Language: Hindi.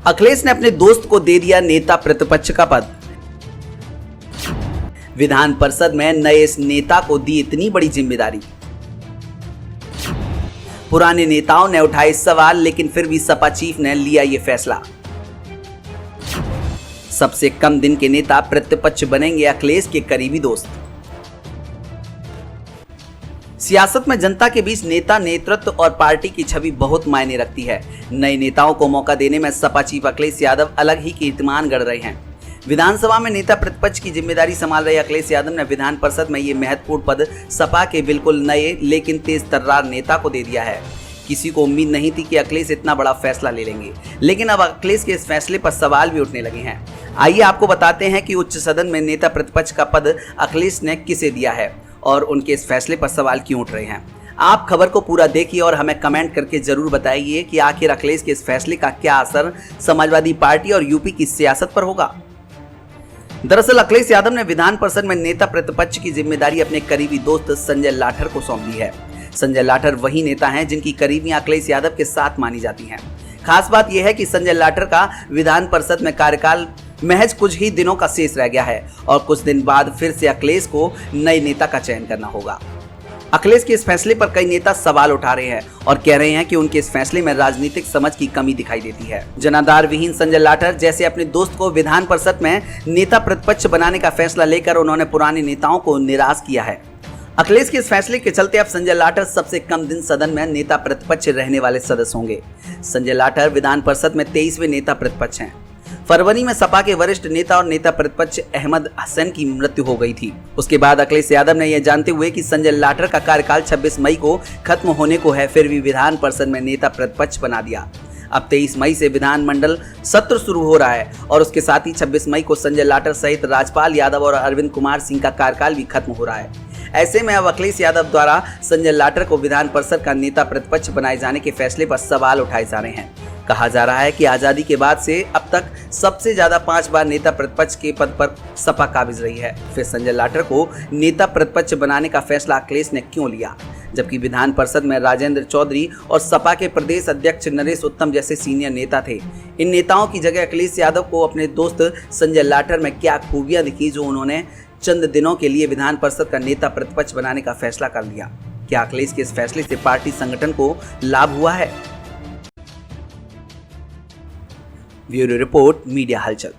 अखिलेश ने अपने दोस्त को दे दिया नेता प्रतिपक्ष का पद। विधान परिषद में नए इस नेता को दी इतनी बड़ी जिम्मेदारी। पुराने नेताओं ने उठाए सवाल, लेकिन फिर भी सपा चीफ ने लिया ये फैसला। सबसे कम दिन के नेता प्रतिपक्ष बनेंगे अखिलेश के करीबी दोस्त। सियासत में जनता के बीच नेता, नेतृत्व और पार्टी की छवि बहुत मायने रखती है। नए नेताओं को मौका देने में सपा चीफ अखिलेश यादव अलग ही कीर्तिमान गढ़ रहे हैं। विधानसभा में नेता प्रतिपक्ष की जिम्मेदारी संभाल रहे अखिलेश यादव ने विधान परिषद में ये महत्वपूर्ण पद सपा के बिल्कुल नए लेकिन तेज तर्रार नेता को दे दिया है। किसी को उम्मीद नहीं थी कि अखिलेश इतना बड़ा फैसला ले लेंगे, लेकिन अब अखिलेश के इस फैसले पर सवाल भी उठने लगे हैं। आइए आपको बताते हैं कि उच्च सदन में नेता प्रतिपक्ष का पद अखिलेश ने किसे दिया है और उनके इस फैसले पर सवाल क्यों उठ रहे हैं। आप खबर को पूरा देखिए और हमें कमेंट करके जरूर बताइए कि आखिर अखिलेश के इस फैसले का क्या असर समाजवादी पार्टी और यूपी की सियासत पर होगा। दरअसल अखिलेश यादव ने विधान परिषद में नेता प्रतिपक्ष की जिम्मेदारी अपने करीबी दोस्त संजय लाठर को सौंप दी है। संजय लाठर वही नेता हैं जिनकी करीबियां अखिलेश यादव के साथ मानी जाती हैं। खास बात यह है कि संजय लाठर का विधान परिषद में कार्यकाल महज कुछ ही दिनों का शेष रह गया है और कुछ दिन बाद फिर से अखिलेश को नए नेता का चयन करना होगा। अखिलेश के इस फैसले पर कई नेता सवाल उठा रहे हैं और कह रहे हैं कि उनके इस फैसले में राजनीतिक समझ की कमी दिखाई देती है। जनाधार विहीन संजय लाठर जैसे अपने दोस्त को विधान परिषद में नेता प्रतिपक्ष बनाने का फैसला लेकर उन्होंने पुराने नेताओं को निराश किया है। अखिलेश के इस फैसले के चलते अब संजय लाठर सबसे कम दिन सदन में नेता प्रतिपक्ष रहने वाले सदस्य होंगे। संजय लाठर विधान परिषद में 23वें नेता प्रतिपक्ष हैं। फरवरी में सपा के वरिष्ठ नेता और नेता प्रतिपक्ष अहमद हसन की मृत्यु हो गई थी। उसके बाद अखिलेश यादव ने यह जानते हुए कि संजय लाठर का कार्यकाल 26 मई को खत्म होने को है, फिर भी विधान परिषद में नेता प्रतिपक्ष बना दिया। अब 23 मई से विधानमंडल सत्र शुरू हो रहा है और उसके साथ ही 26 मई को संजय लाठर सहित राजपाल यादव और अरविंद कुमार सिंह का कार्यकाल भी खत्म हो रहा है। ऐसे में अब अखिलेश यादव द्वारा संजय लाठर को विधान परिषद का नेता प्रतिपक्ष बनाए जाने के फैसले पर सवाल उठाए जा रहे हैं। कहा जा रहा है कि आजादी के बाद से अब तक सबसे ज्यादा 5 बार नेता प्रतिपक्ष के पद पर सपा काबिज रही है। फिर संजय लाठर को नेता प्रतिपक्ष बनाने का फैसला अखिलेश ने क्यों लिया, जबकि विधान परिषद में राजेंद्र चौधरी और सपा के प्रदेश अध्यक्ष नरेश उत्तम जैसे सीनियर नेता थे। इन नेताओं की जगह अखिलेश यादव को अपने दोस्त संजय लाठर में क्या खूबियां दिखी जो उन्होंने चंद दिनों के लिए विधान परिषद का नेता प्रतिपक्ष बनाने का फैसला कर लिया। क्या अखिलेश के इस फैसले से पार्टी संगठन को लाभ हुआ है? ब्यूरो रिपोर्ट, मीडिया हलचल।